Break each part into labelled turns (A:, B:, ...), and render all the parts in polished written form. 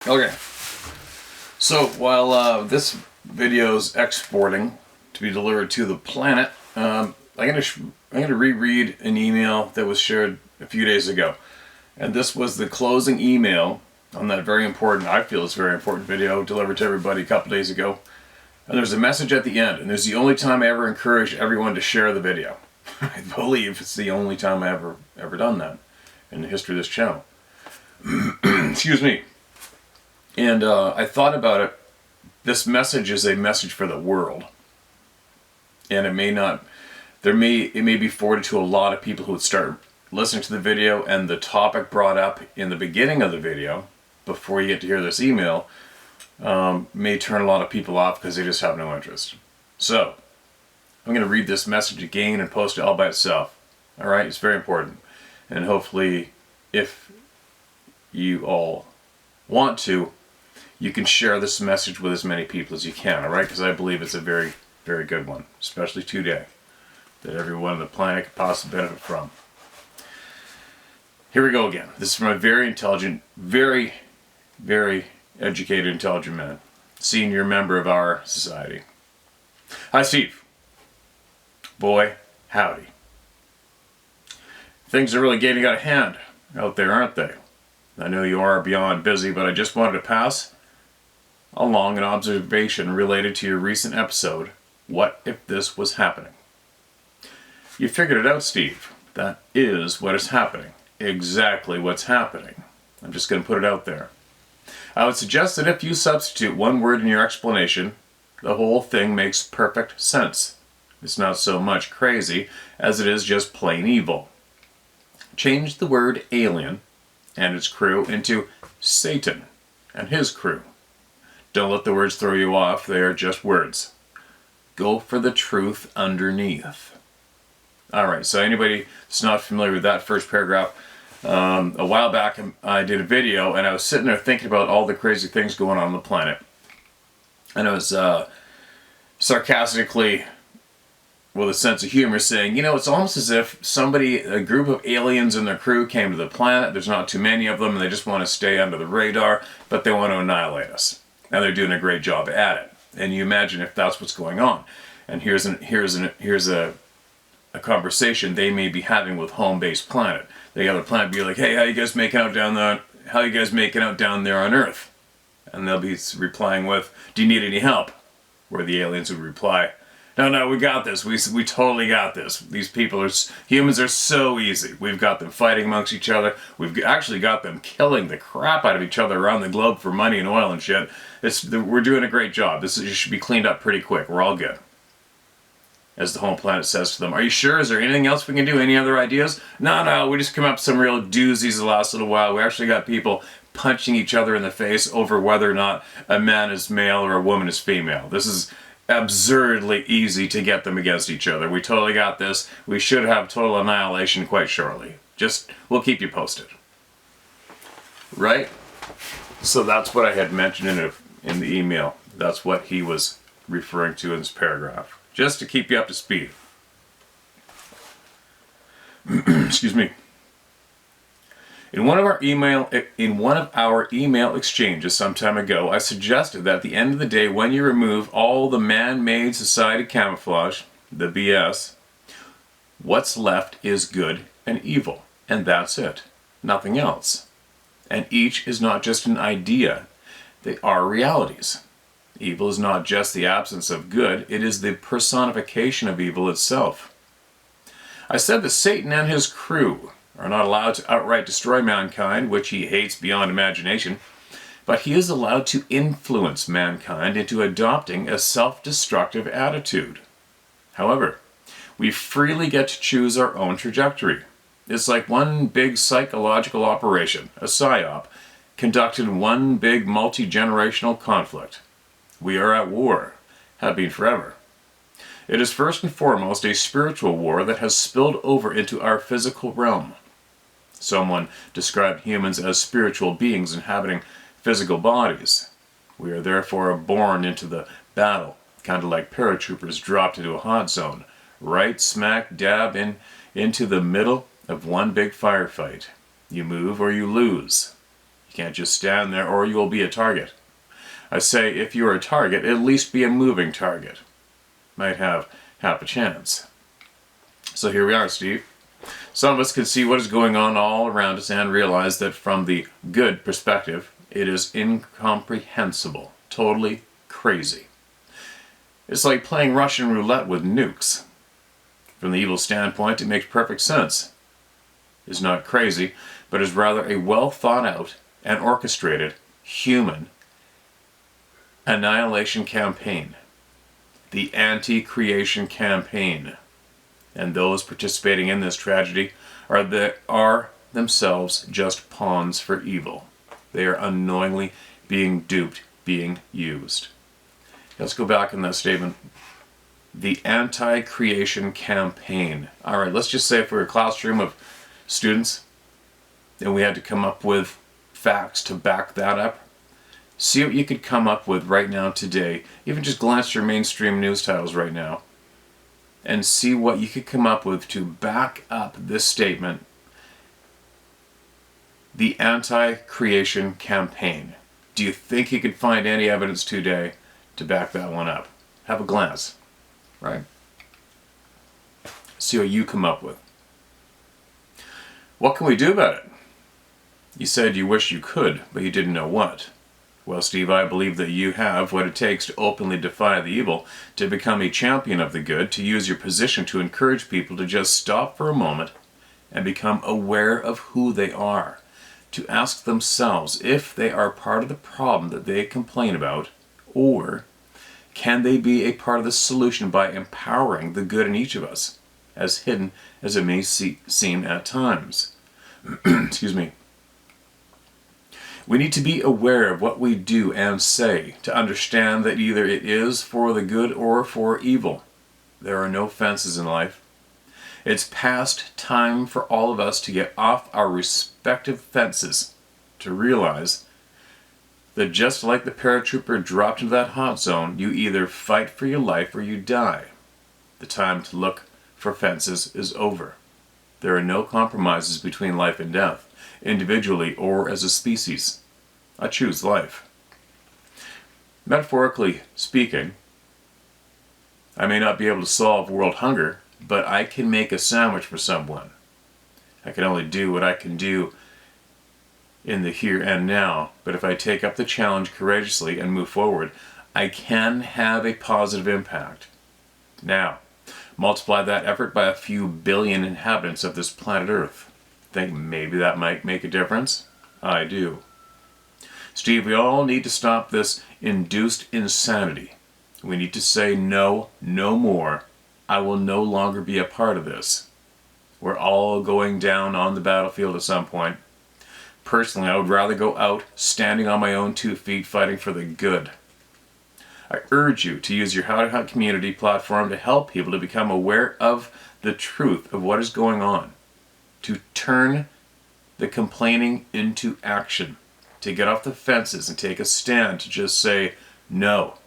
A: Okay, so while this video is exporting to be delivered to the planet, I'm gonna reread an email that was shared a few days ago, and this was the closing email on that very important, I feel it's very important video delivered to everybody a couple days ago. And there's a message at the end, and there's the only time I ever encourage everyone to share the video. I believe it's the only time I ever done that in the history of this channel. Excuse me. And I thought about it. This message is a message for the world, and it may be forwarded to a lot of people who would start listening to the video, and the topic brought up in the beginning of the video, before you get to hear this email, may turn a lot of people off because they just have no interest. So I'm going to read this message again and post it all by itself. All right, it's very important, and hopefully, if you all want to, you can share this message with as many people as you can, all right? Because I believe it's a very, very good one, especially today, that everyone on the planet could possibly benefit from. Here we go again. This is from a very intelligent, very, very educated, intelligent man, senior member of our society. Hi, Steve. Boy, howdy. Things are really getting out of hand out there, aren't they? I know you are beyond busy, but I just wanted to pass along an observation related to your recent episode, What If This Was Happening? You figured it out, Steve. That is what is happening. Exactly what's happening. I'm just going to put it out there. I would suggest that if you substitute one word in your explanation, the whole thing makes perfect sense. It's not so much crazy as it is just plain evil. Change the word alien and its crew into Satan and his crew. Don't let the words throw you off, they are just words. Go for the truth underneath. Alright, so anybody that's not familiar with that first paragraph, a while back I did a video and I was sitting there thinking about all the crazy things going on the planet. And I was sarcastically, with a sense of humor, saying, you know, it's almost as if a group of aliens and their crew came to the planet. There's not too many of them and they just want to stay under the radar, but they want to annihilate us. And they're doing a great job at it. And you imagine if that's what's going on. And here's a conversation they may be having with home-based planet. The other planet be like, hey, how you guys making out down there on Earth? And they'll be replying with, do you need any help? Where the aliens would reply, no, we got this. We totally got this. Humans are so easy. We've got them fighting amongst each other. We've actually got them killing the crap out of each other around the globe for money and oil and shit. We're doing a great job. This should be cleaned up pretty quick. We're all good. As the home planet says to them, are you sure? Is there anything else we can do? Any other ideas? No, we just come up with some real doozies the last little while. We actually got people punching each other in the face over whether or not a man is male or a woman is female. This is absurdly easy to get them against each other. We totally got this. We should have total annihilation quite shortly. We'll keep you posted. Right? So that's what I had mentioned in the email. That's what he was referring to in this paragraph. Just to keep you up to speed. Excuse me. In one of our email exchanges some time ago, I suggested that at the end of the day, when you remove all the man-made society camouflage, the BS, what's left is good and evil, and that's it. Nothing else. And each is not just an idea, they are realities. Evil is not just the absence of good, it is the personification of evil itself. I said that Satan and his crew are not allowed to outright destroy mankind, which he hates beyond imagination, but he is allowed to influence mankind into adopting a self-destructive attitude. However, we freely get to choose our own trajectory. It's like one big psychological operation, a psyop, conducted in one big multi-generational conflict. We are at war, have been forever. It is first and foremost a spiritual war that has spilled over into our physical realm. Someone described humans as spiritual beings inhabiting physical bodies. We are therefore born into the battle, kind of like paratroopers dropped into a hot zone, right smack dab into the middle of one big firefight. You move or you lose. You can't just stand there or you will be a target. I say if you're a target, at least be a moving target. Might have half a chance. So here we are, Steve. Some of us can see what is going on all around us and realize that from the good perspective, it is incomprehensible, totally crazy. It's like playing Russian roulette with nukes. From the evil standpoint, it makes perfect sense. It's not crazy, but is rather a well thought out and orchestrated human annihilation campaign. The anti-creation campaign. And those participating in this tragedy are themselves just pawns for evil. They are unknowingly being duped, being used. Let's go back in that statement. The anti-creation campaign. All right, let's just say if we were a classroom of students and we had to come up with facts to back that up, see what you could come up with right now today. Even just glance your mainstream news titles right now and see what you could come up with to back up this statement. The anti-creation campaign. Do you think you could find any evidence today to back that one up? Have a glance, right? See what you come up with. What can we do about it? You said you wish you could, but you didn't know what. Well, Steve, I believe that you have what it takes to openly defy the evil, to become a champion of the good, to use your position to encourage people to just stop for a moment and become aware of who they are, to ask themselves if they are part of the problem that they complain about, or can they be a part of the solution by empowering the good in each of us, as hidden as it may seem at times. Excuse me. We need to be aware of what we do and say to understand that either it is for the good or for evil. There are no fences in life. It's past time for all of us to get off our respective fences to realize that just like the paratrooper dropped into that hot zone, you either fight for your life or you die. The time to look for fences is over. There are no compromises between life and death, individually or as a species. I choose life. Metaphorically speaking, I may not be able to solve world hunger, but I can make a sandwich for someone. I can only do what I can do in the here and now, but if I take up the challenge courageously and move forward, I can have a positive impact. Now, multiply that effort by a few billion inhabitants of this planet Earth. Think maybe that might make a difference? I do. Steve, we all need to stop this induced insanity. We need to say no, no more. I will no longer be a part of this. We're all going down on the battlefield at some point. Personally, I would rather go out standing on my own 2 feet fighting for the good. I urge you to use your Howtohunt community platform to help people to become aware of the truth of what is going on, to turn the complaining into action, to get off the fences and take a stand, to just say, no,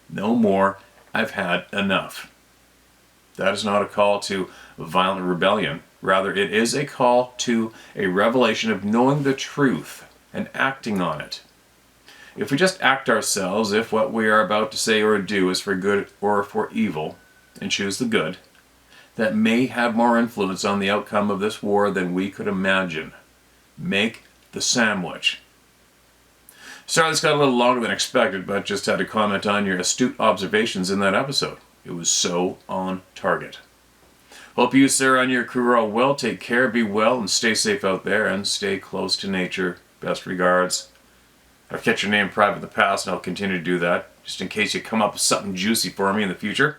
A: no more, I've had enough. That is not a call to violent rebellion. Rather, it is a call to a revelation of knowing the truth and acting on it. If we just act ourselves, if what we are about to say or do is for good or for evil, and choose the good, that may have more influence on the outcome of this war than we could imagine. Make the sandwich. Sorry this got a little longer than expected, but just had to comment on your astute observations in that episode. It was so on target. Hope you, Sarah, and your crew are all well. Take care, be well, and stay safe out there, and stay close to nature. Best regards. I've kept your name private in the past, and I'll continue to do that, just in case you come up with something juicy for me in the future.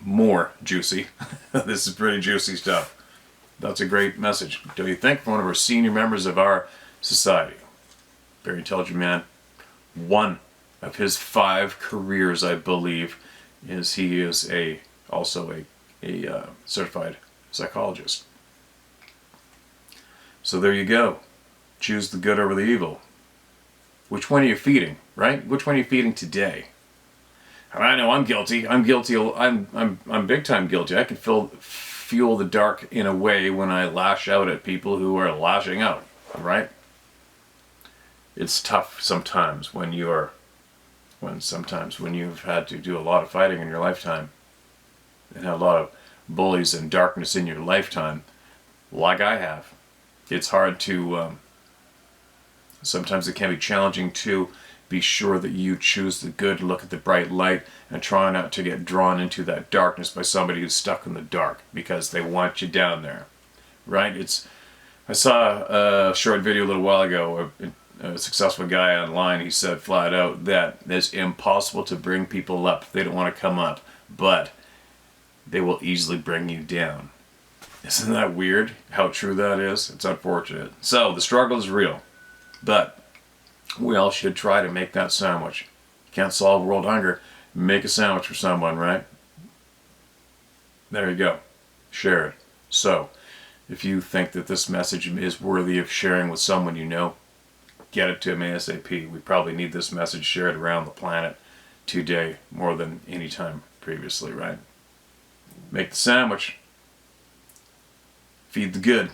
A: More juicy. This is pretty juicy stuff. That's a great message, don't you think? From one of our senior members of our society. Very intelligent man. One of his 5 careers, I believe, is he is also a certified psychologist. So there you go. Choose the good over the evil. Which one are you feeding, right? Which one are you feeding today? And I know I'm guilty. I'm guilty. I'm big time guilty. I can fuel the dark in a way when I lash out at people who are lashing out, right? It's tough sometimes when you've had to do a lot of fighting in your lifetime and have a lot of bullies and darkness in your lifetime, like I have. It's hard to, sometimes it can be challenging to be sure that you choose the good, look at the bright light, and try not to get drawn into that darkness by somebody who's stuck in the dark because they want you down there, right? I saw a short video a little while ago, a successful guy online. He said flat out that it's impossible to bring people up. They don't want to come up, but they will easily bring you down. Isn't that weird how true that is? It's unfortunate. So the struggle is real, but we all should try to make that sandwich. You can't solve world hunger. Make a sandwich for someone, right? There you go. Share it. So, if you think that this message is worthy of sharing with someone you know, get it to them ASAP. We probably need this message shared around the planet today more than any time previously, right? Make the sandwich. Feed the good.